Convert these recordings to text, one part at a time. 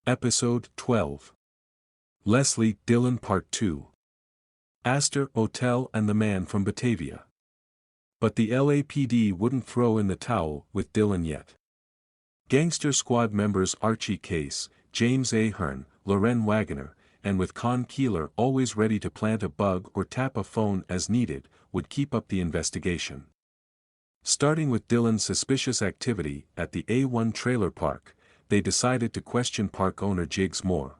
Episode 12. Leslie Dillon Part 2. Aster Motel and the Man from Batavia. But the LAPD wouldn't throw in the towel with Dillon yet. Gangster Squad members Archie Case, James Ahern, Loren Wagoner, and with Con Keeler always ready to plant a bug or tap a phone as needed, would keep up the investigation. Starting with Dillon's suspicious activity at the A1 trailer park, they decided to question park owner Jiggs Moore.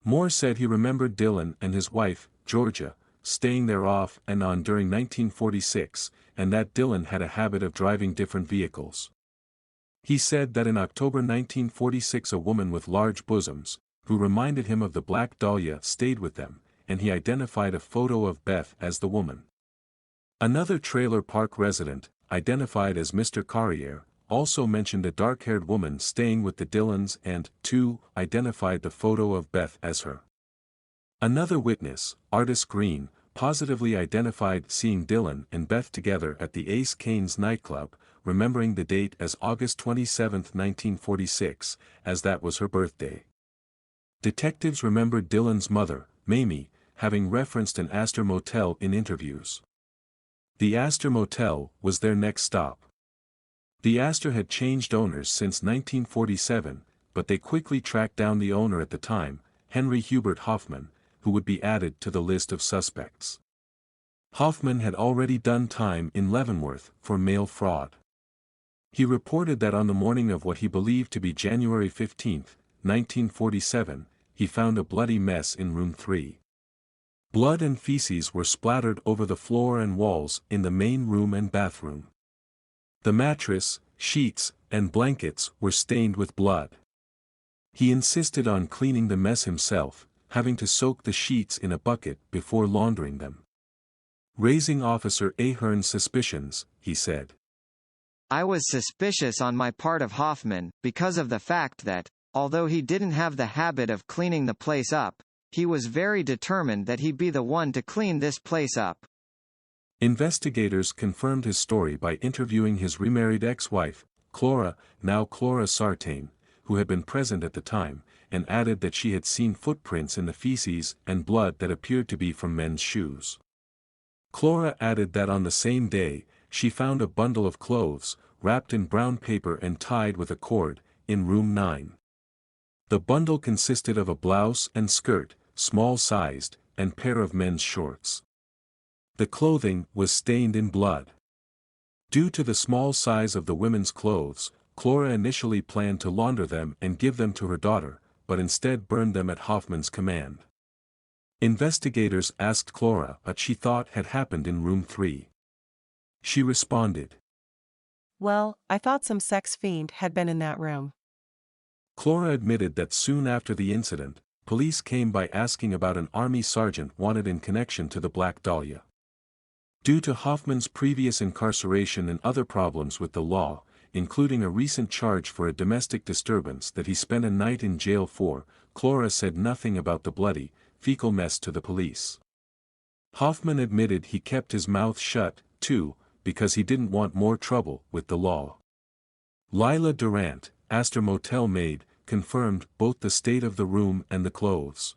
Moore said he remembered Dillon and his wife, Georgia, staying there off and on during 1946, and that Dillon had a habit of driving different vehicles. He said that in October 1946 a woman with large bosoms, who reminded him of the Black Dahlia, stayed with them, and he identified a photo of Beth as the woman. Another trailer park resident, identified as Mr. Carrier, also mentioned a dark-haired woman staying with the Dillons and, too, identified the photo of Beth as her. Another witness, Artis Green, positively identified seeing Dillon and Beth together at the Ace Cane's nightclub, remembering the date as August 27, 1946, as that was her birthday. Detectives remembered Dillon's mother, Mamie, having referenced an Aster Motel in interviews. The Aster Motel was their next stop. The Astor had changed owners since 1947, but they quickly tracked down the owner at the time, Henry Hubert Hoffman, who would be added to the list of suspects. Hoffman had already done time in Leavenworth for mail fraud. He reported that on the morning of what he believed to be January 15, 1947, he found a bloody mess in room 3. Blood and feces were splattered over the floor and walls in the main room and bathroom. The mattress, sheets, and blankets were stained with blood. He insisted on cleaning the mess himself, having to soak the sheets in a bucket before laundering them. Raising Officer Ahern's suspicions, he said, "I was suspicious on my part of Hoffman, because of the fact that, although he didn't have the habit of cleaning the place up, he was very determined that he be the one to clean this place up." Investigators confirmed his story by interviewing his remarried ex-wife, Clora, now Clora Sartain, who had been present at the time, and added that she had seen footprints in the feces and blood that appeared to be from men's shoes. Clora added that on the same day, she found a bundle of clothes, wrapped in brown paper and tied with a cord, in room 9. The bundle consisted of a blouse and skirt, small-sized, and pair of men's shorts. The clothing was stained in blood. Due to the small size of the women's clothes, Clora initially planned to launder them and give them to her daughter, but instead burned them at Hoffman's command. Investigators asked Clora what she thought had happened in room 3. She responded, "Well, I thought some sex fiend had been in that room." Clora admitted that soon after the incident, police came by asking about an Army sergeant wanted in connection to the Black Dahlia. Due to Hoffman's previous incarceration and other problems with the law, including a recent charge for a domestic disturbance that he spent a night in jail for, Clora said nothing about the bloody, fecal mess to the police. Hoffman admitted he kept his mouth shut, too, because he didn't want more trouble with the law. Lila Durant, Aster Motel maid, confirmed both the state of the room and the clothes.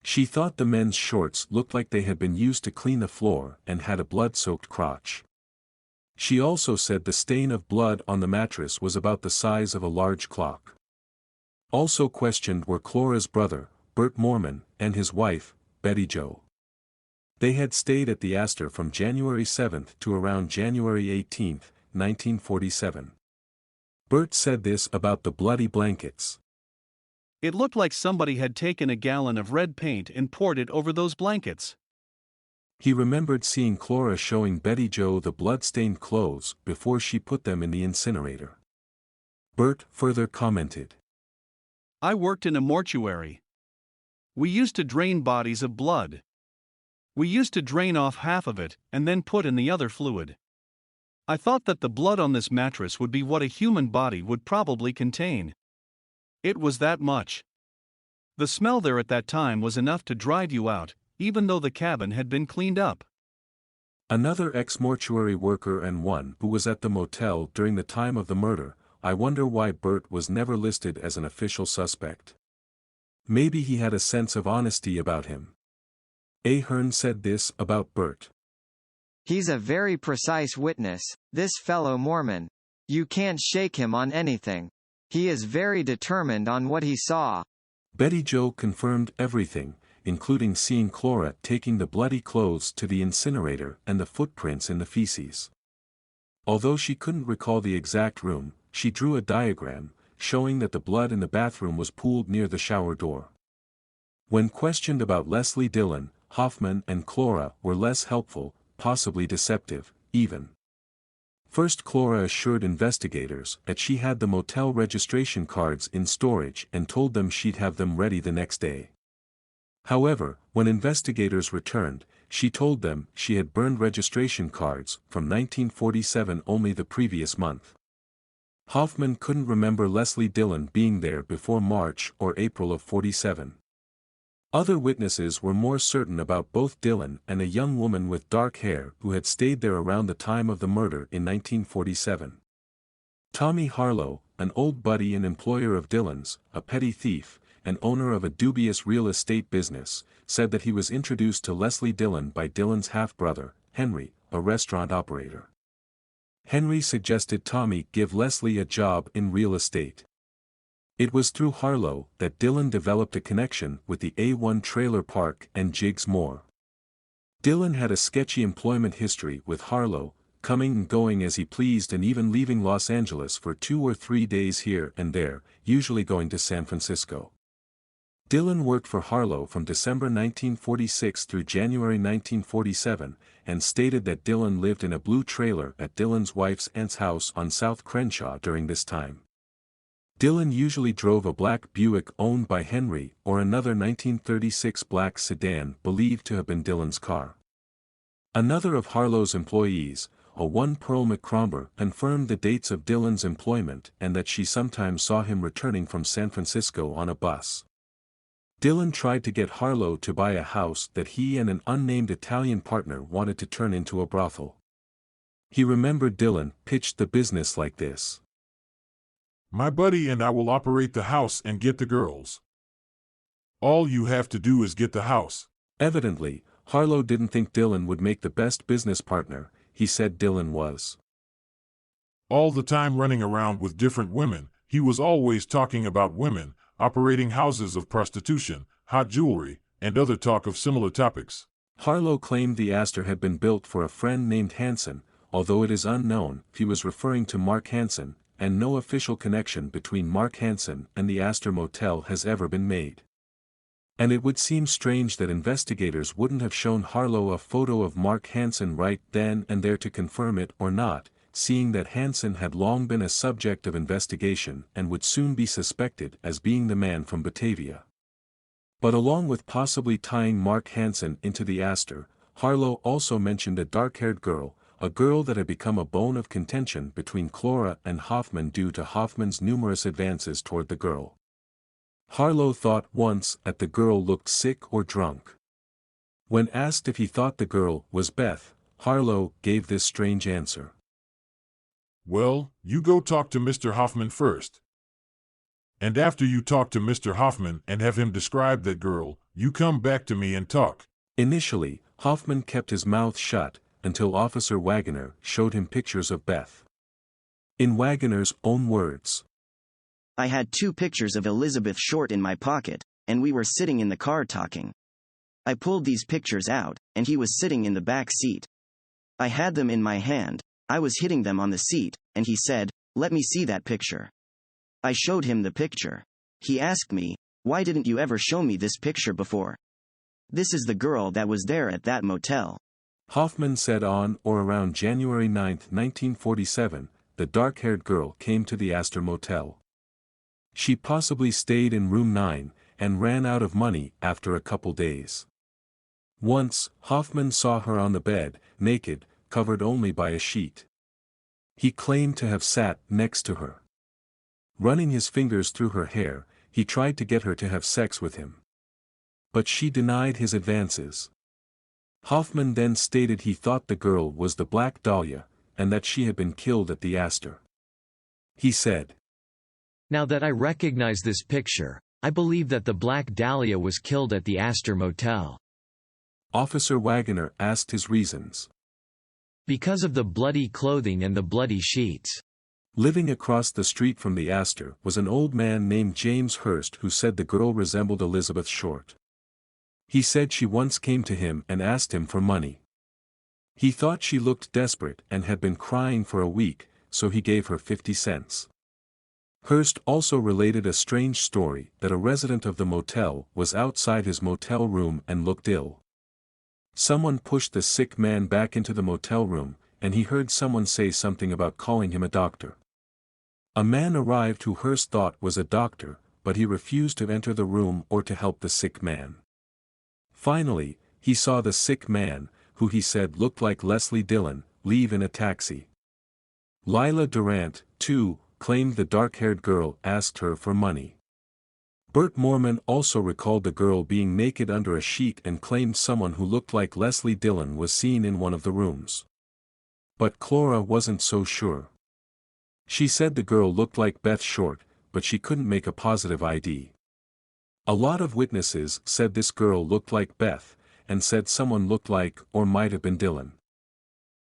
She thought the men's shorts looked like they had been used to clean the floor and had a blood-soaked crotch. She also said the stain of blood on the mattress was about the size of a large clock. Also questioned were Clora's brother, Bert Mormon, and his wife, Betty Jo. They had stayed at the Astor from January 7 to around January 18, 1947. Bert said this about the bloody blankets. "It looked like somebody had taken a gallon of red paint and poured it over those blankets." He remembered seeing Clora showing Betty Jo the blood-stained clothes before she put them in the incinerator. Bert further commented, "I worked in a mortuary. We used to drain bodies of blood. We used to drain off half of it and then put in the other fluid. I thought that the blood on this mattress would be what a human body would probably contain. It was that much. The smell there at that time was enough to drive you out, even though the cabin had been cleaned up." Another ex-mortuary worker and one who was at the motel during the time of the murder, I wonder why Bert was never listed as an official suspect. Maybe he had a sense of honesty about him. Ahern said this about Bert. He's a very precise witness, this fellow Mormon. You can't shake him on anything. He is very determined on what he saw. Betty Jo confirmed everything, including seeing Clora taking the bloody clothes to the incinerator and the footprints in the feces. Although she couldn't recall the exact room, she drew a diagram, showing that the blood in the bathroom was pooled near the shower door. When questioned about Leslie Dillon, Hoffman and Clora were less helpful, possibly deceptive, even. First, Clora assured investigators that she had the motel registration cards in storage and told them she'd have them ready the next day. However, when investigators returned, she told them she had burned registration cards from 1947 only the previous month. Hoffman couldn't remember Leslie Dillon being there before March or April of '47. Other witnesses were more certain about both Dillon and a young woman with dark hair who had stayed there around the time of the murder in 1947. Tommy Harlow, an old buddy and employer of Dillon's, a petty thief, and owner of a dubious real estate business, said that he was introduced to Leslie Dillon by Dillon's half-brother, Henry, a restaurant operator. Henry suggested Tommy give Leslie a job in real estate. It was through Harlow that Dillon developed a connection with the A1 trailer park and Jiggs Moore. Dillon had a sketchy employment history with Harlow, coming and going as he pleased and even leaving Los Angeles for 2 or 3 days here and there, usually going to San Francisco. Dillon worked for Harlow from December 1946 through January 1947, and stated that Dillon lived in a blue trailer at Dillon's wife's aunt's house on South Crenshaw during this time. Dillon usually drove a black Buick owned by Henry or another 1936 black sedan believed to have been Dillon's car. Another of Harlow's employees, a one Pearl McCromber, confirmed the dates of Dillon's employment and that she sometimes saw him returning from San Francisco on a bus. Dillon tried to get Harlow to buy a house that he and an unnamed Italian partner wanted to turn into a brothel. He remembered Dillon pitched the business like this. My buddy and I will operate the house and get the girls. All you have to do is get the house. Evidently, Harlow didn't think Dillon would make the best business partner. He said Dillon was all the time running around with different women. He was always talking about women, operating houses of prostitution, hot jewelry, and other talk of similar topics. Harlow claimed the Astor had been built for a friend named Hansen, although it is unknown if he was referring to Mark Hansen, and no official connection between Mark Hansen and the Aster Motel has ever been made. And it would seem strange that investigators wouldn't have shown Harlow a photo of Mark Hansen right then and there to confirm it or not, seeing that Hansen had long been a subject of investigation and would soon be suspected as being the man from Batavia. But along with possibly tying Mark Hansen into the Astor, Harlow also mentioned a dark-haired girl, a girl that had become a bone of contention between Clora and Hoffman due to Hoffman's numerous advances toward the girl. Harlow thought once that the girl looked sick or drunk. When asked if he thought the girl was Beth, Harlow gave this strange answer. Well, you go talk to Mr. Hoffman first. And after you talk to Mr. Hoffman and have him describe that girl, you come back to me and talk. Initially, Hoffman kept his mouth shut, until Officer Wagoner showed him pictures of Beth. In Wagoner's own words, I had 2 pictures of Elizabeth Short in my pocket, and we were sitting in the car talking. I pulled these pictures out, and he was sitting in the back seat. I had them in my hand, I was hitting them on the seat, and he said, "Let me see that picture." I showed him the picture. He asked me, "Why didn't you ever show me this picture before? This is the girl that was there at that motel." Hoffman said on or around January 9, 1947, the dark-haired girl came to the Aster Motel. She possibly stayed in room 9, and ran out of money after a couple days. Once, Hoffman saw her on the bed, naked, covered only by a sheet. He claimed to have sat next to her. Running his fingers through her hair, he tried to get her to have sex with him. But she denied his advances. Hoffman then stated he thought the girl was the Black Dahlia, and that she had been killed at the Astor. He said. Now that I recognize this picture, I believe that the Black Dahlia was killed at the Aster Motel. Officer Wagoner asked his reasons. Because of the bloody clothing and the bloody sheets. Living across the street from the Astor was an old man named James Hurst who said the girl resembled Elizabeth Short. He said she once came to him and asked him for money. He thought she looked desperate and had been crying for a week, so he gave her 50 cents. Hurst also related a strange story that a resident of the motel was outside his motel room and looked ill. Someone pushed the sick man back into the motel room, and he heard someone say something about calling him a doctor. A man arrived who Hurst thought was a doctor, but he refused to enter the room or to help the sick man. Finally, he saw the sick man, who he said looked like Leslie Dillon, leave in a taxi. Lila Durant, too, claimed the dark-haired girl asked her for money. Bert Mormon also recalled the girl being naked under a sheet and claimed someone who looked like Leslie Dillon was seen in one of the rooms. But Clora wasn't so sure. She said the girl looked like Beth Short, but she couldn't make a positive ID. A lot of witnesses said this girl looked like Beth, and said someone looked like or might have been Dillon.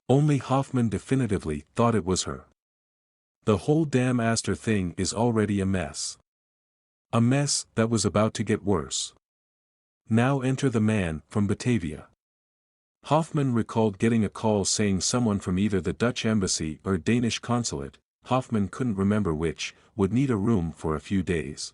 Only Hoffman definitively thought it was her. The whole damn Astor thing is already a mess. A mess that was about to get worse. Now enter the man from Batavia. Hoffman recalled getting a call saying someone from either the Dutch embassy or Danish consulate, Hoffman couldn't remember which, would need a room for a few days.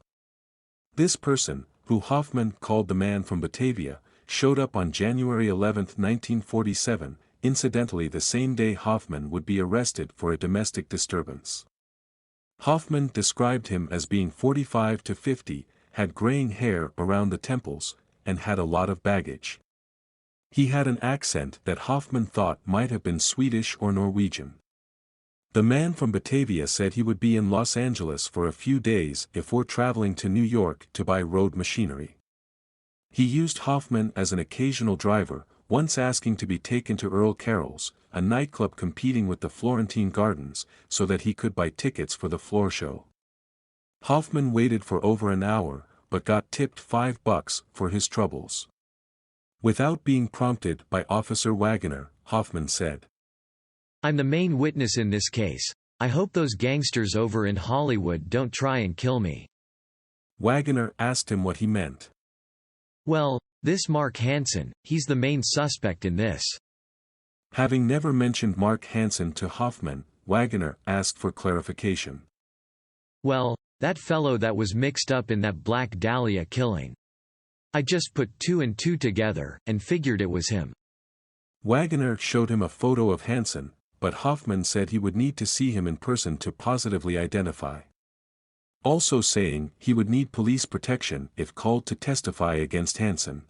This person, who Hoffman called the man from Batavia, showed up on January 11, 1947, incidentally the same day Hoffman would be arrested for a domestic disturbance. Hoffman described him as being 45 to 50, had graying hair around the temples, and had a lot of baggage. He had an accent that Hoffman thought might have been Swedish or Norwegian. The man from Batavia said he would be in Los Angeles for a few days before traveling to New York to buy road machinery. He used Hoffman as an occasional driver, once asking to be taken to Earl Carroll's, a nightclub competing with the Florentine Gardens, so that he could buy tickets for the floor show. Hoffman waited for over an hour, but got tipped $5 for his troubles. Without being prompted by Officer Wagoner, Hoffman said, I'm the main witness in this case. I hope those gangsters over in Hollywood don't try and kill me. Wagoner asked him what he meant. Well, this Mark Hansen, he's the main suspect in this. Having never mentioned Mark Hansen to Hoffman, Wagoner asked for clarification. Well, that fellow that was mixed up in that Black Dahlia killing. I just put 2 and 2 together, and figured it was him. Wagoner showed him a photo of Hansen, but Hoffman said he would need to see him in person to positively identify. Also saying he would need police protection if called to testify against Hansen.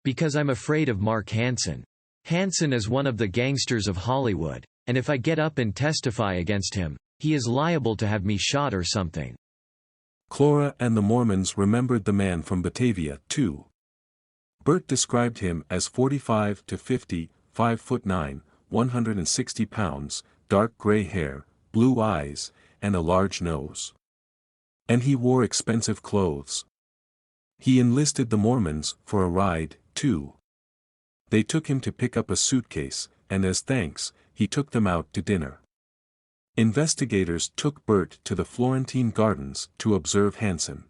Because I'm afraid of Mark Hansen. Hansen is one of the gangsters of Hollywood, and if I get up and testify against him, he is liable to have me shot or something. Clora and the Mormons remembered the man from Batavia, too. Bert described him as 45 to 50, 5'9", 160 pounds, dark gray hair, blue eyes, and a large nose. And he wore expensive clothes. He enlisted the Mormons for a ride, too. They took him to pick up a suitcase, and as thanks, he took them out to dinner. Investigators took Bert to the Florentine Gardens to observe Hansen.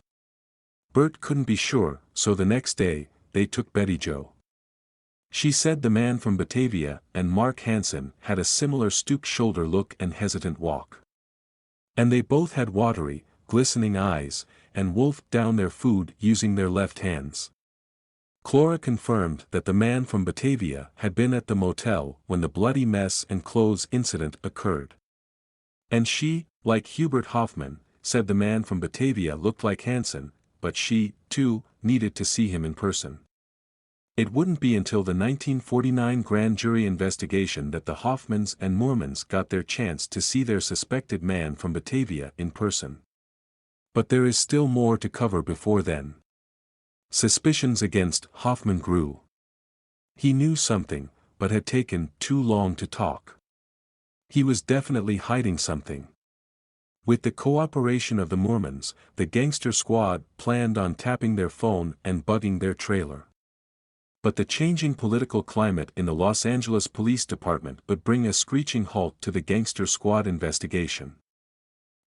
Bert couldn't be sure, so the next day, they took Betty Jo. She said the man from Batavia and Mark Hansen had a similar stooped shoulder look and hesitant walk. And they both had watery, glistening eyes, and wolfed down their food using their left hands. Clora confirmed that the man from Batavia had been at the motel when the bloody mess and clothes incident occurred. And she, like Hubert Hoffman, said the man from Batavia looked like Hansen, but she, too, needed to see him in person. It wouldn't be until the 1949 grand jury investigation that the Hoffmans and Mormons got their chance to see their suspected man from Batavia in person. But there is still more to cover before then. Suspicions against Hoffman grew. He knew something, but had taken too long to talk. He was definitely hiding something. With the cooperation of the Mormons, the Gangster Squad planned on tapping their phone and bugging their trailer. But the changing political climate in the Los Angeles Police Department would bring a screeching halt to the Gangster Squad investigation.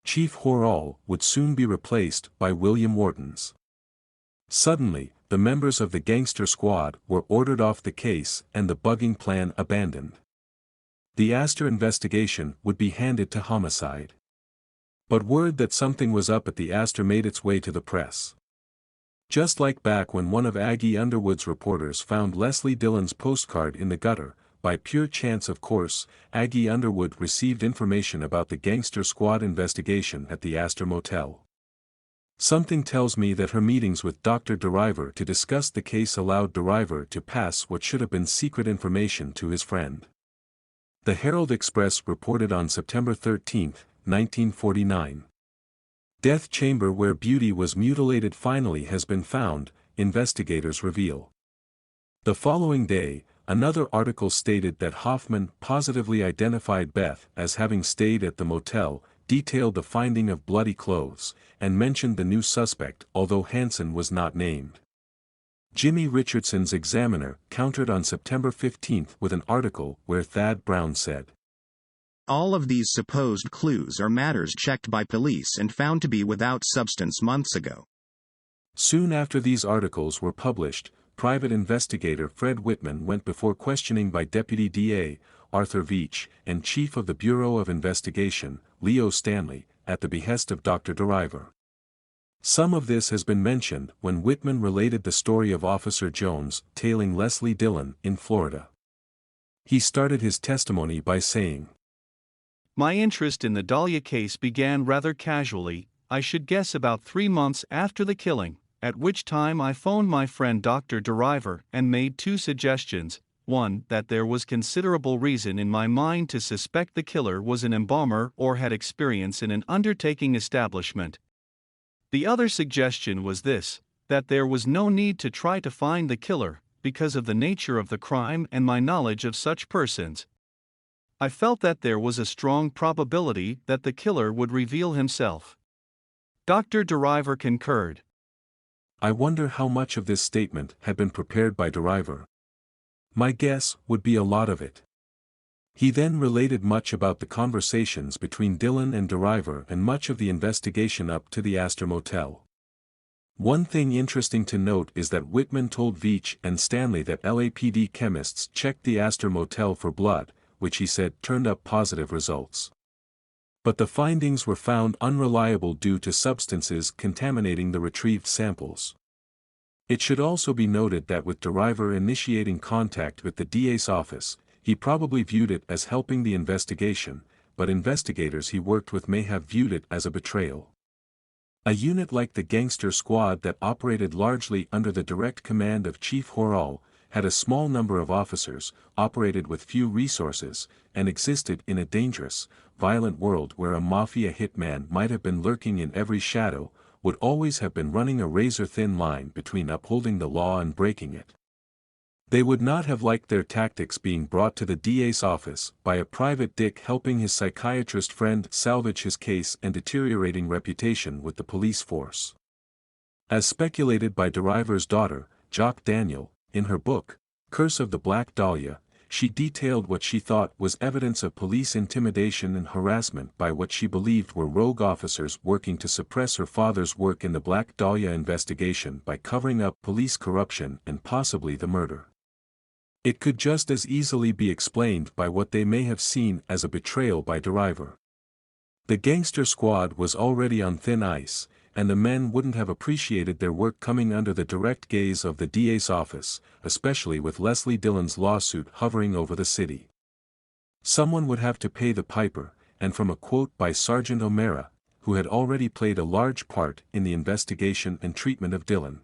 Chief Harlow would soon be replaced by William Wharton's. Suddenly, the members of the Gangster Squad were ordered off the case and the bugging plan abandoned. The Astor investigation would be handed to homicide. But word that something was up at the Astor made its way to the press. Just like back when one of Aggie Underwood's reporters found Leslie Dillon's postcard in the gutter, by pure chance of course, Aggie Underwood received information about the Gangster Squad investigation at the Aster Motel. Something tells me that her meetings with Dr. DeRiver to discuss the case allowed DeRiver to pass what should have been secret information to his friend. The Herald Express reported on September 13, 1949. Death chamber where beauty was mutilated finally has been found, investigators reveal. The following day, another article stated that Hoffman positively identified Beth as having stayed at the motel, detailed the finding of bloody clothes, and mentioned the new suspect although Hansen was not named. Jimmy Richardson's Examiner countered on September 15 with an article where Thad Brown said, "All of these supposed clues are matters checked by police and found to be without substance months ago." Soon after these articles were published, private investigator Fred Witman went before questioning by Deputy DA Arthur Veitch and Chief of the Bureau of Investigation, Leo Stanley, at the behest of Dr. DeRiver. Some of this has been mentioned when Witman related the story of Officer Jones tailing Leslie Dillon in Florida. He started his testimony by saying, "My interest in the Dahlia case began rather casually, I should guess about 3 months after the killing, at which time I phoned my friend Dr. DeRiver and made 2 suggestions. One, that there was considerable reason in my mind to suspect the killer was an embalmer or had experience in an undertaking establishment. The other suggestion was this, that there was no need to try to find the killer, because of the nature of the crime and my knowledge of such persons. I felt that there was a strong probability that the killer would reveal himself." Dr. DeRiver concurred. I wonder how much of this statement had been prepared by DeRiver. My guess would be a lot of it. He then related much about the conversations between Dillon and DeRiver and much of the investigation up to the Aster Motel. One thing interesting to note is that Witman told Veitch and Stanley that LAPD chemists checked the Aster Motel for blood, which he said turned up positive results. But the findings were found unreliable due to substances contaminating the retrieved samples. It should also be noted that with DeRiver initiating contact with the DA's office, he probably viewed it as helping the investigation, but investigators he worked with may have viewed it as a betrayal. A unit like the Gangster Squad that operated largely under the direct command of Chief Harlow, had a small number of officers, operated with few resources, and existed in a dangerous, violent world where a mafia hitman might have been lurking in every shadow, would always have been running a razor-thin line between upholding the law and breaking it. They would not have liked their tactics being brought to the DA's office by a private dick helping his psychiatrist friend salvage his case and deteriorating reputation with the police force. As speculated by DeRiver's daughter, Jacque Daniel, in her book, Curse of the Black Dahlia, she detailed what she thought was evidence of police intimidation and harassment by what she believed were rogue officers working to suppress her father's work in the Black Dahlia investigation by covering up police corruption and possibly the murder. It could just as easily be explained by what they may have seen as a betrayal by DeRiver. The Gangster Squad was already on thin ice, and the men wouldn't have appreciated their work coming under the direct gaze of the DA's office, especially with Leslie Dillon's lawsuit hovering over the city. Someone would have to pay the piper, and from a quote by Sergeant O'Mara, who had already played a large part in the investigation and treatment of Dillon.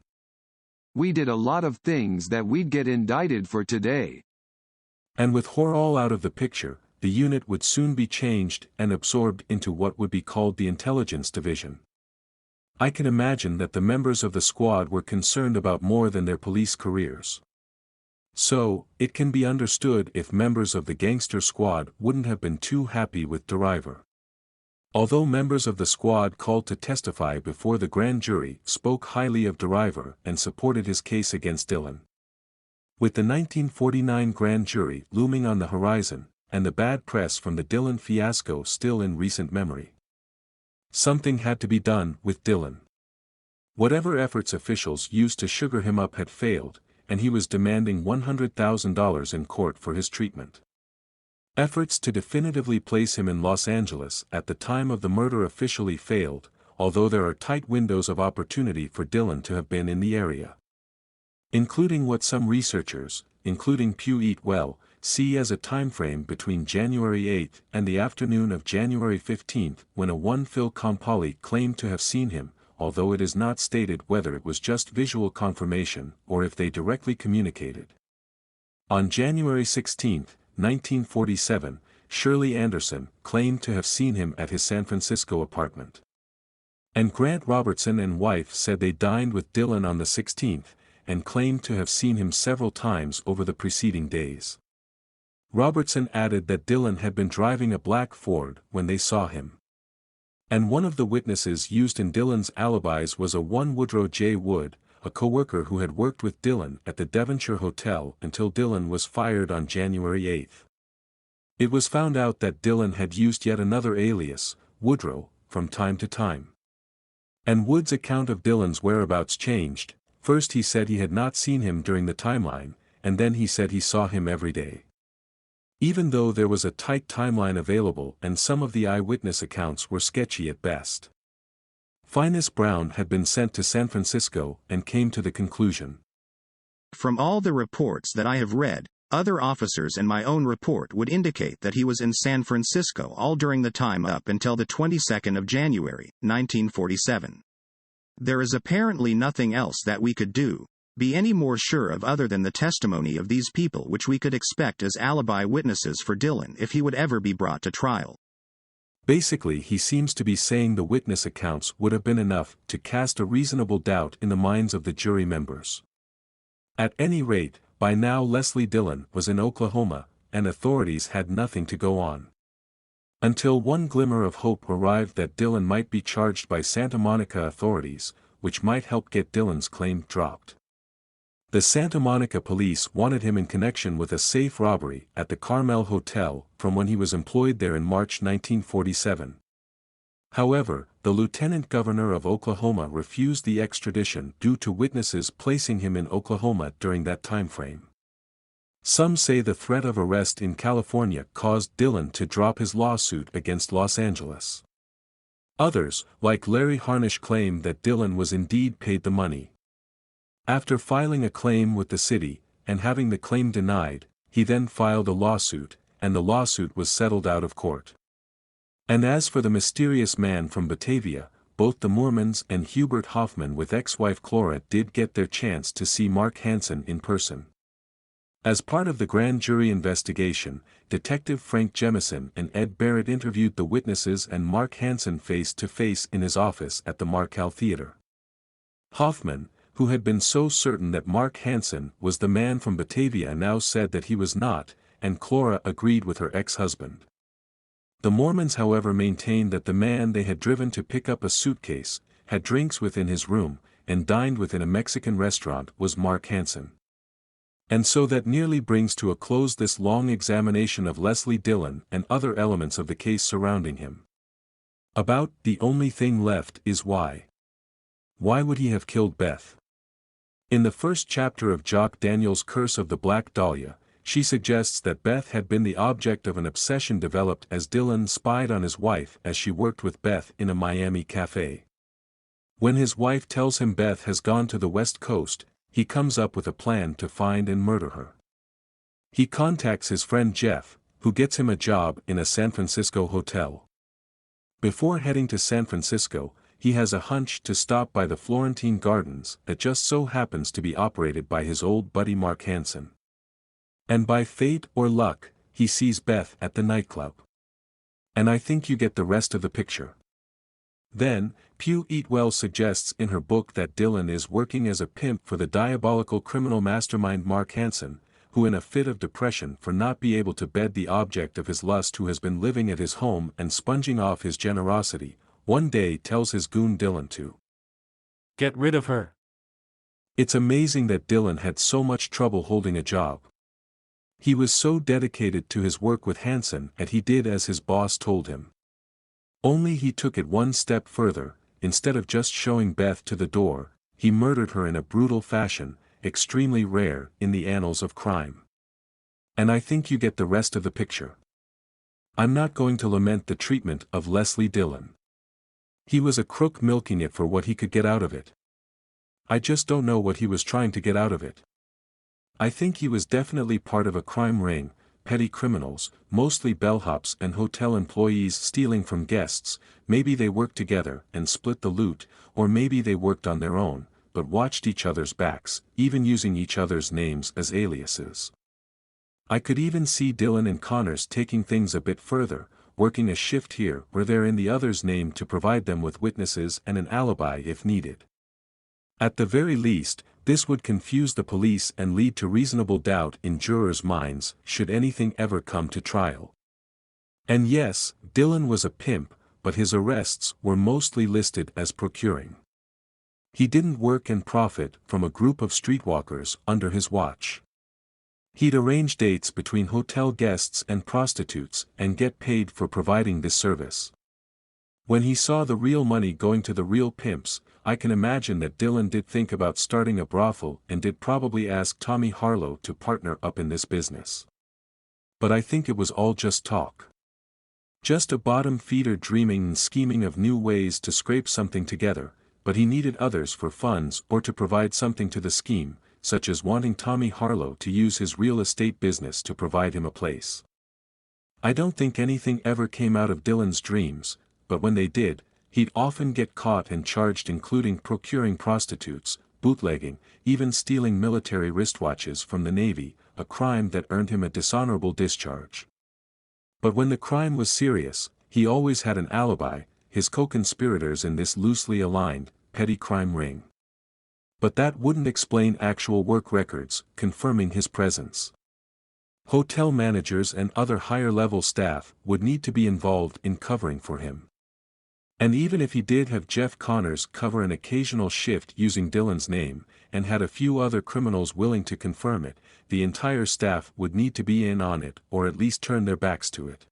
"We did a lot of things that we'd get indicted for today." And with Harlow out of the picture, the unit would soon be changed and absorbed into what would be called the Intelligence Division. I can imagine that the members of the squad were concerned about more than their police careers. So, it can be understood if members of the Gangster Squad wouldn't have been too happy with DeRiver. Although members of the squad called to testify before the grand jury spoke highly of Driver and supported his case against Dillon. With the 1949 grand jury looming on the horizon, and the bad press from the Dillon fiasco still in recent memory, something had to be done with Dillon. Whatever efforts officials used to sugar him up had failed, and he was demanding $100,000 in court for his treatment. Efforts to definitively place him in Los Angeles at the time of the murder officially failed, although there are tight windows of opportunity for Dillon to have been in the area. Including what some researchers, including Piu Eatwell, see as a timeframe between January 8 and the afternoon of January 15 when a one Phil Compoli claimed to have seen him, although it is not stated whether it was just visual confirmation or if they directly communicated. On January 16, 1947, Shirley Anderson claimed to have seen him at his San Francisco apartment. And Grant Robertson and wife said they dined with Dillon on the 16th, and claimed to have seen him several times over the preceding days. Robertson added that Dillon had been driving a black Ford when they saw him. And one of the witnesses used in Dillon's alibis was a one Woodrow J. Wood, a co-worker who had worked with Dillon at the Devonshire Hotel until Dillon was fired on January 8. It was found out that Dillon had used yet another alias, Woodrow, from time to time. And Wood's account of Dillon's whereabouts changed. First he said he had not seen him during the timeline, and then he said he saw him every day. Even though there was a tight timeline available and some of the eyewitness accounts were sketchy at best. Finis Brown had been sent to San Francisco and came to the conclusion. From all the reports that I have read, other officers and my own report would indicate that he was in San Francisco all during the time up until the 22nd of January, 1947. There is apparently nothing else that we could be any more sure of other than the testimony of these people which we could expect as alibi witnesses for Dillon if he would ever be brought to trial. Basically he seems to be saying the witness accounts would have been enough to cast a reasonable doubt in the minds of the jury members. At any rate, by now Leslie Dillon was in Oklahoma, and authorities had nothing to go on. Until one glimmer of hope arrived that Dillon might be charged by Santa Monica authorities, which might help get Dillon's claim dropped. The Santa Monica police wanted him in connection with a safe robbery at the Carmel Hotel from when he was employed there in March 1947. However, the lieutenant governor of Oklahoma refused the extradition due to witnesses placing him in Oklahoma during that time frame. Some say the threat of arrest in California caused Dillon to drop his lawsuit against Los Angeles. Others, like Larry Harnish, claim that Dillon was indeed paid the money. After filing a claim with the city, and having the claim denied, he then filed a lawsuit, and the lawsuit was settled out of court. And as for the mysterious man from Batavia, both the Moormans and Hubert Hoffman with ex-wife Clora did get their chance to see Mark Hansen in person. As part of the grand jury investigation, Detective Frank Jemison and Ed Barrett interviewed the witnesses and Mark Hansen face-to-face in his office at the Markel Theater. Hoffman, who had been so certain that Mark Hansen was the man from Batavia, now said that he was not, and Clora agreed with her ex-husband. The Mormons, however, maintained that the man they had driven to pick up a suitcase, had drinks within his room, and dined with in a Mexican restaurant was Mark Hansen. And so that nearly brings to a close this long examination of Leslie Dillon and other elements of the case surrounding him. About the only thing left is why. Why would he have killed Beth? In the first chapter of Jacque Daniel's Curse of the Black Dahlia, she suggests that Beth had been the object of an obsession developed as Dillon spied on his wife as she worked with Beth in a Miami cafe. When his wife tells him Beth has gone to the West Coast, he comes up with a plan to find and murder her. He contacts his friend Jeff, who gets him a job in a San Francisco hotel. Before heading to San Francisco, he has a hunch to stop by the Florentine Gardens that just so happens to be operated by his old buddy Mark Hansen. And by fate or luck, he sees Beth at the nightclub. And I think you get the rest of the picture. Then, Piu Eatwell suggests in her book that Dillon is working as a pimp for the diabolical criminal mastermind Mark Hansen, who in a fit of depression for not be able to bed the object of his lust who has been living at his home and sponging off his generosity, one day tells his goon Dillon to get rid of her. It's amazing that Dillon had so much trouble holding a job. He was so dedicated to his work with Hansen that he did as his boss told him. Only he took it one step further. Instead of just showing Beth to the door, he murdered her in a brutal fashion, extremely rare in the annals of crime. And I think you get the rest of the picture. I'm not going to lament the treatment of Leslie Dillon. He was a crook milking it for what he could get out of it. I just don't know what he was trying to get out of it. I think he was definitely part of a crime ring, petty criminals, mostly bellhops and hotel employees stealing from guests. Maybe they worked together and split the loot, or maybe they worked on their own, but watched each other's backs, even using each other's names as aliases. I could even see Dillon and Connors taking things a bit further, working a shift here or there in the other's name to provide them with witnesses and an alibi if needed. At the very least, this would confuse the police and lead to reasonable doubt in jurors' minds should anything ever come to trial. And yes, Dillon was a pimp, but his arrests were mostly listed as procuring. He didn't work and profit from a group of streetwalkers under his watch. He'd arrange dates between hotel guests and prostitutes and get paid for providing this service. When he saw the real money going to the real pimps, I can imagine that Dillon did think about starting a brothel and did probably ask Tommy Harlow to partner up in this business. But I think it was all just talk. Just a bottom feeder dreaming and scheming of new ways to scrape something together, but he needed others for funds or to provide something to the scheme, such as wanting Tommy Harlow to use his real estate business to provide him a place. I don't think anything ever came out of Dillon's dreams, but when they did, he'd often get caught and charged, including procuring prostitutes, bootlegging, even stealing military wristwatches from the Navy, a crime that earned him a dishonorable discharge. But when the crime was serious, he always had an alibi, his co-conspirators in this loosely aligned, petty crime ring. But that wouldn't explain actual work records, confirming his presence. Hotel managers and other higher-level staff would need to be involved in covering for him. And even if he did have Jeff Connors cover an occasional shift using Dillon's name, and had a few other criminals willing to confirm it, the entire staff would need to be in on it or at least turn their backs to it.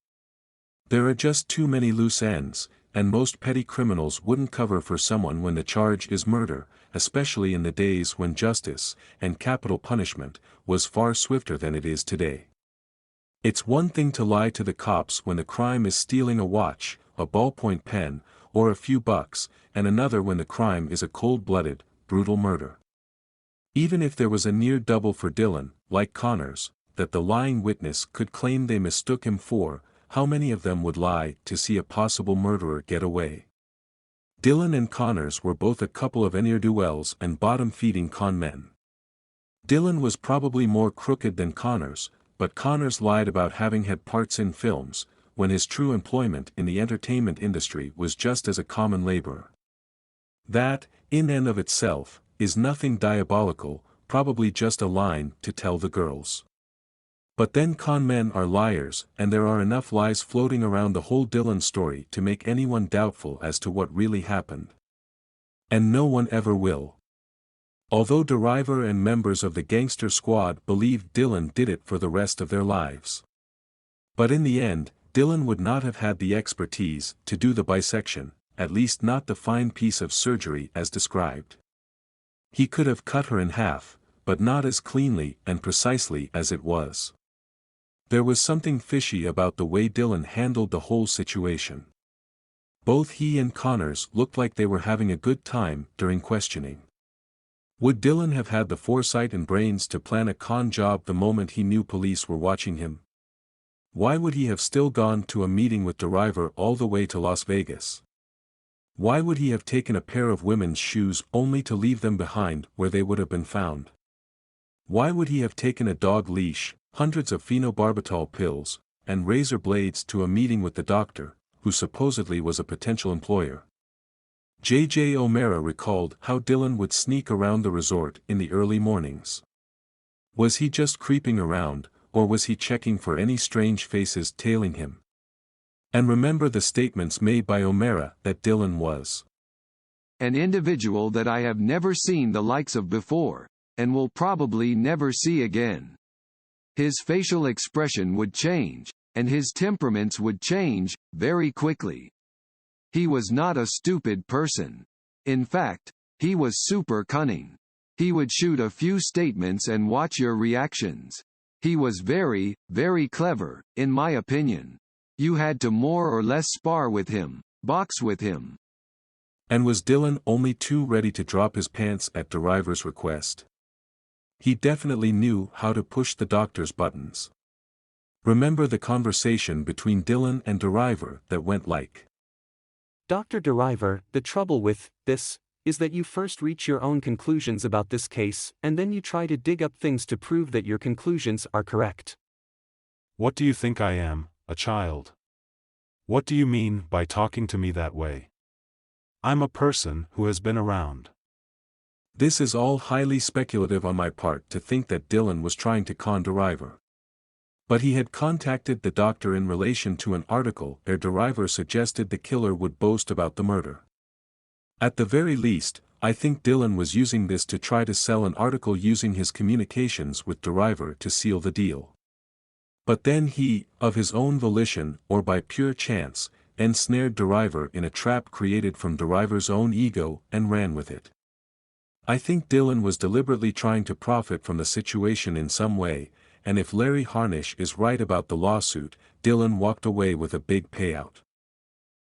There are just too many loose ends, and most petty criminals wouldn't cover for someone when the charge is murder, especially in the days when justice, and capital punishment, was far swifter than it is today. It's one thing to lie to the cops when the crime is stealing a watch, a ballpoint pen, or a few bucks, and another when the crime is a cold-blooded, brutal murder. Even if there was a near double for Dillon, like Connors, that the lying witness could claim they mistook him for, how many of them would lie to see a possible murderer get away? Dillon and Connors were both a couple of ne'er-do-wells and bottom-feeding con men. Dillon was probably more crooked than Connors, but Connors lied about having had parts in films, when his true employment in the entertainment industry was just as a common laborer. That, in and of itself, is nothing diabolical, probably just a line to tell the girls. But then con men are liars, and there are enough lies floating around the whole Dillon story to make anyone doubtful as to what really happened. And no one ever will. Although Deriver and members of the Gangster Squad believed Dillon did it for the rest of their lives. But in the end, Dillon would not have had the expertise to do the bisection, at least not the fine piece of surgery as described. He could have cut her in half, but not as cleanly and precisely as it was. There was something fishy about the way Dillon handled the whole situation. Both he and Connors looked like they were having a good time during questioning. Would Dillon have had the foresight and brains to plan a con job the moment he knew police were watching him? Why would he have still gone to a meeting with Deriver all the way to Las Vegas? Why would he have taken a pair of women's shoes only to leave them behind where they would have been found? Why would he have taken a dog leash, hundreds of phenobarbital pills, and razor blades to a meeting with the doctor, who supposedly was a potential employer? J.J. O'Mara recalled how Dillon would sneak around the resort in the early mornings. Was he just creeping around, or was he checking for any strange faces tailing him? And remember the statements made by O'Mara that Dillon was an individual that I have never seen the likes of before, and will probably never see again. His facial expression would change, and his temperaments would change, very quickly. He was not a stupid person. In fact, he was super cunning. He would shoot a few statements and watch your reactions. He was very, very clever, in my opinion. You had to more or less spar with him, box with him. And was Dillon only too ready to drop his pants at Driver's request? He definitely knew how to push the doctor's buttons. Remember the conversation between Dillon and Driver that went like, Dr. Driver, the trouble with this is that you first reach your own conclusions about this case, and then you try to dig up things to prove that your conclusions are correct. What do you think I am, a child? What do you mean by talking to me that way? I'm a person who has been around. This is all highly speculative on my part to think that Dillon was trying to con Driver. But he had contacted the doctor in relation to an article where Driver suggested the killer would boast about the murder. At the very least, I think Dillon was using this to try to sell an article using his communications with Driver to seal the deal. But then he, of his own volition or by pure chance, ensnared Driver in a trap created from Driver's own ego and ran with it. I think Dillon was deliberately trying to profit from the situation in some way, and if Larry Harnish is right about the lawsuit, Dillon walked away with a big payout.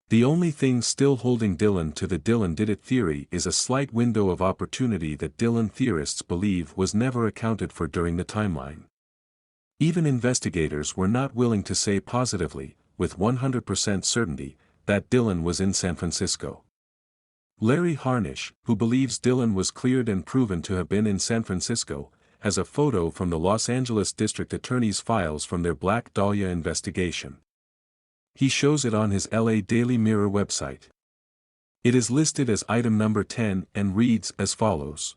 The only thing still holding Dillon to the Dillon did it theory is a slight window of opportunity that Dillon theorists believe was never accounted for during the timeline. Even investigators were not willing to say positively, with 100% certainty, that Dillon was in San Francisco. Larry Harnish, who believes Dillon was cleared and proven to have been in San Francisco, has a photo from the Los Angeles District Attorney's files from their Black Dahlia investigation. He shows it on his LA Daily Mirror website. It is listed as item number 10 and reads as follows.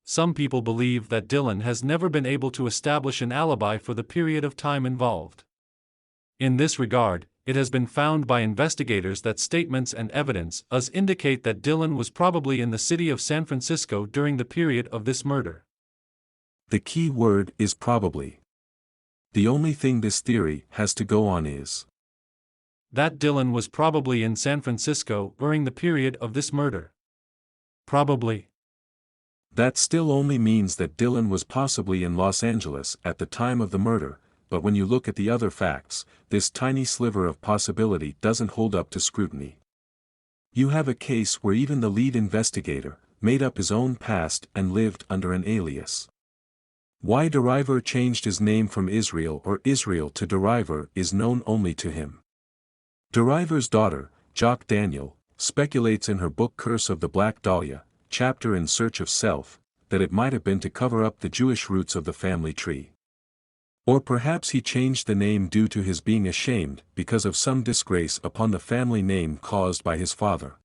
Some people believe that Dillon has never been able to establish an alibi for the period of time involved. In this regard, it has been found by investigators that statements and evidence indicate that Dillon was probably in the city of San Francisco during the period of this murder. The key word is probably. The only thing this theory has to go on is that Dillon was probably in San Francisco during the period of this murder. Probably. That still only means that Dillon was possibly in Los Angeles at the time of the murder, but when you look at the other facts, this tiny sliver of possibility doesn't hold up to scrutiny. You have a case where even the lead investigator made up his own past and lived under an alias. Why Driver changed his name from Israel or Israel to Driver is known only to him. Driver's daughter, Jacque Daniel, speculates in her book Curse of the Black Dahlia, chapter In Search of Self, that it might have been to cover up the Jewish roots of the family tree. Or perhaps he changed the name due to his being ashamed because of some disgrace upon the family name caused by his father.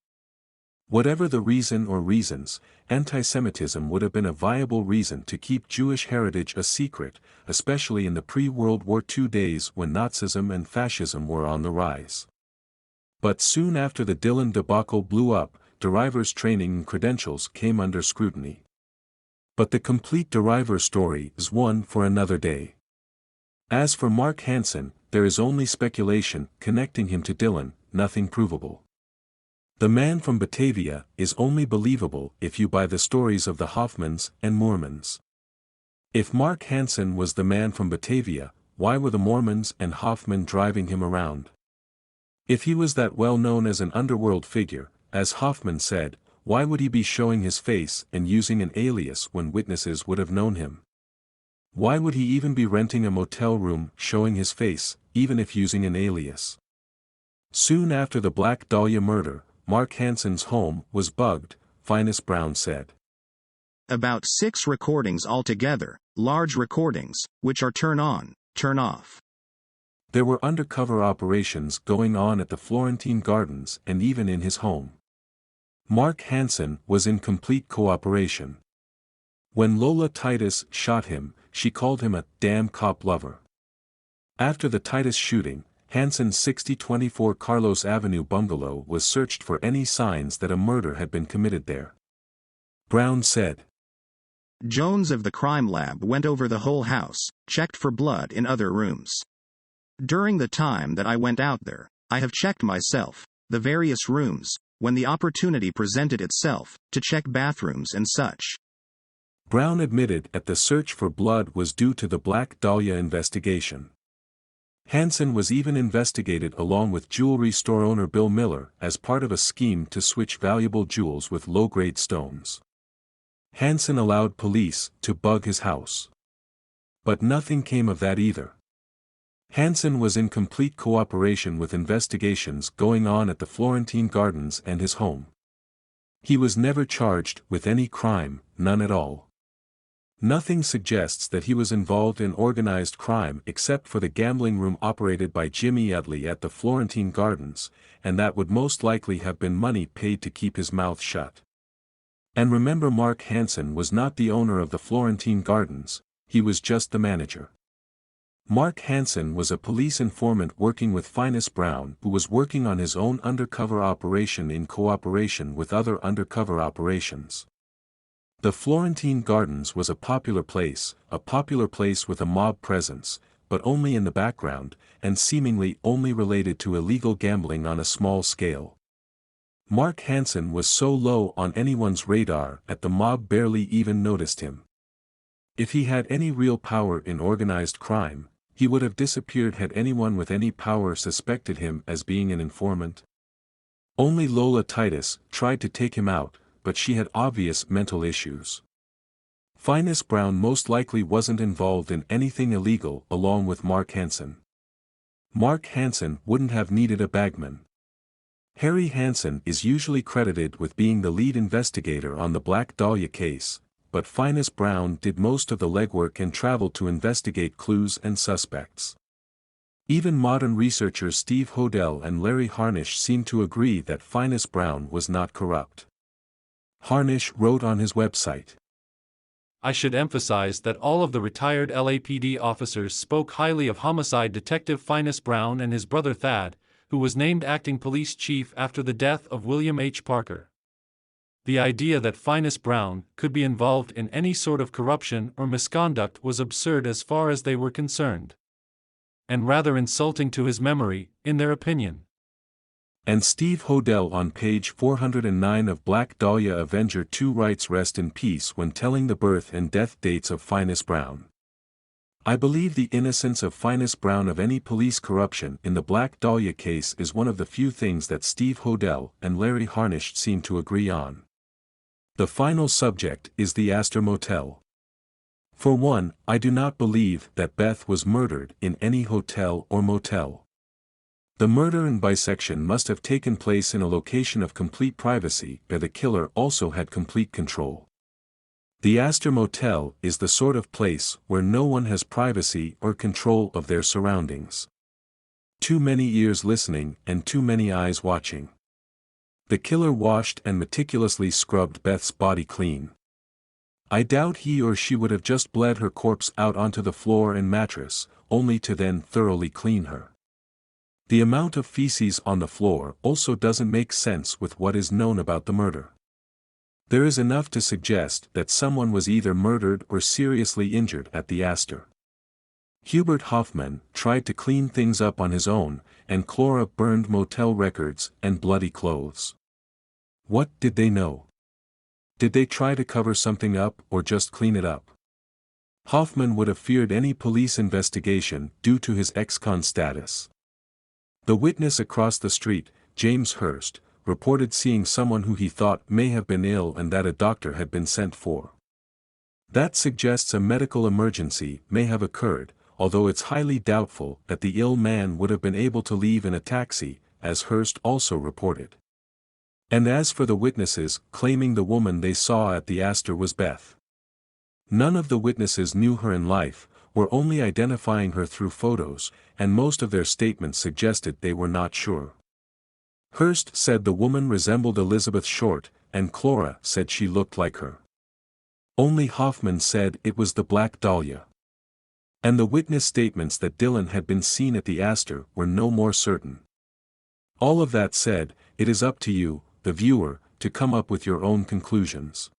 Whatever the reason or reasons, antisemitism would have been a viable reason to keep Jewish heritage a secret, especially in the pre-World War II days when Nazism and fascism were on the rise. But soon after the Dillon debacle blew up, Driver's training and credentials came under scrutiny. But the complete Driver story is one for another day. As for Mark Hansen, there is only speculation connecting him to Dillon, nothing provable. The man from Batavia is only believable if you buy the stories of the Hoffmans and Mormons. If Mark Hansen was the man from Batavia, why were the Mormons and Hoffman driving him around? If he was that well known as an underworld figure, as Hoffman said, why would he be showing his face and using an alias when witnesses would have known him? Why would he even be renting a motel room showing his face, even if using an alias? Soon after the Black Dahlia murder, Mark Hansen's home was bugged, Finus Brown said. About 6 recordings altogether, large recordings, which are turn on, turn off. There were undercover operations going on at the Florentine Gardens and even in his home. Mark Hansen was in complete cooperation. When Lola Titus shot him, she called him a damn cop lover. After the Titus shooting, Hansen's 6024 Carlos Avenue bungalow was searched for any signs that a murder had been committed there. Brown said. Jones of the crime lab went over the whole house, checked for blood in other rooms. During the time that I went out there, I have checked myself, the various rooms, when the opportunity presented itself, to check bathrooms and such. Brown admitted that the search for blood was due to the Black Dahlia investigation. Hansen was even investigated along with jewelry store owner Bill Miller as part of a scheme to switch valuable jewels with low-grade stones. Hansen allowed police to bug his house. But nothing came of that either. Hansen was in complete cooperation with investigations going on at the Florentine Gardens and his home. He was never charged with any crime, none at all. Nothing suggests that he was involved in organized crime except for the gambling room operated by Jimmy Utley at the Florentine Gardens, and that would most likely have been money paid to keep his mouth shut. And remember, Mark Hansen was not the owner of the Florentine Gardens, he was just the manager. Mark Hansen was a police informant working with Finus Brown, who was working on his own undercover operation in cooperation with other undercover operations. The Florentine Gardens was a popular place with a mob presence, but only in the background, and seemingly only related to illegal gambling on a small scale. Mark Hansen was so low on anyone's radar that the mob barely even noticed him. If he had any real power in organized crime, he would have disappeared had anyone with any power suspected him as being an informant. Only Lola Titus tried to take him out, but she had obvious mental issues. Finus Brown most likely wasn't involved in anything illegal along with Mark Hansen. Mark Hansen wouldn't have needed a bagman. Harry Hansen is usually credited with being the lead investigator on the Black Dahlia case, but Finus Brown did most of the legwork and traveled to investigate clues and suspects. Even modern researchers Steve Hodel and Larry Harnish seem to agree that Finus Brown was not corrupt. Harnish wrote on his website, I should emphasize that all of the retired LAPD officers spoke highly of homicide detective Finus Brown and his brother Thad, who was named acting police chief after the death of William H. Parker. The idea that Finus Brown could be involved in any sort of corruption or misconduct was absurd as far as they were concerned. And rather insulting to his memory, in their opinion. And Steve Hodel on page 409 of Black Dahlia Avenger 2 writes, rest in peace, when telling the birth and death dates of Finus Brown. I believe the innocence of Finus Brown of any police corruption in the Black Dahlia case is one of the few things that Steve Hodel and Larry Harnish seem to agree on. The final subject is the Aster Motel. For one, I do not believe that Beth was murdered in any hotel or motel. The murder and bisection must have taken place in a location of complete privacy where the killer also had complete control. The Aster Motel is the sort of place where no one has privacy or control of their surroundings. Too many ears listening and too many eyes watching. The killer washed and meticulously scrubbed Beth's body clean. I doubt he or she would have just bled her corpse out onto the floor and mattress, only to then thoroughly clean her. The amount of feces on the floor also doesn't make sense with what is known about the murder. There is enough to suggest that someone was either murdered or seriously injured at the Astor. Hubert Hoffman tried to clean things up on his own, and Clara burned motel records and bloody clothes. What did they know? Did they try to cover something up or just clean it up? Hoffman would have feared any police investigation due to his ex-con status. The witness across the street, James Hurst, reported seeing someone who he thought may have been ill and that a doctor had been sent for. That suggests a medical emergency may have occurred, although it's highly doubtful that the ill man would have been able to leave in a taxi, as Hurst also reported. And as for the witnesses claiming the woman they saw at the Astor was Beth. None of the witnesses knew her in life, were only identifying her through photos, and most of their statements suggested they were not sure. Hurst said the woman resembled Elizabeth Short, and Clara said she looked like her. Only Hoffman said it was the Black Dahlia. And the witness statements that Dillon had been seen at the Astor were no more certain. All of that said, it is up to you, the viewer, to come up with your own conclusions.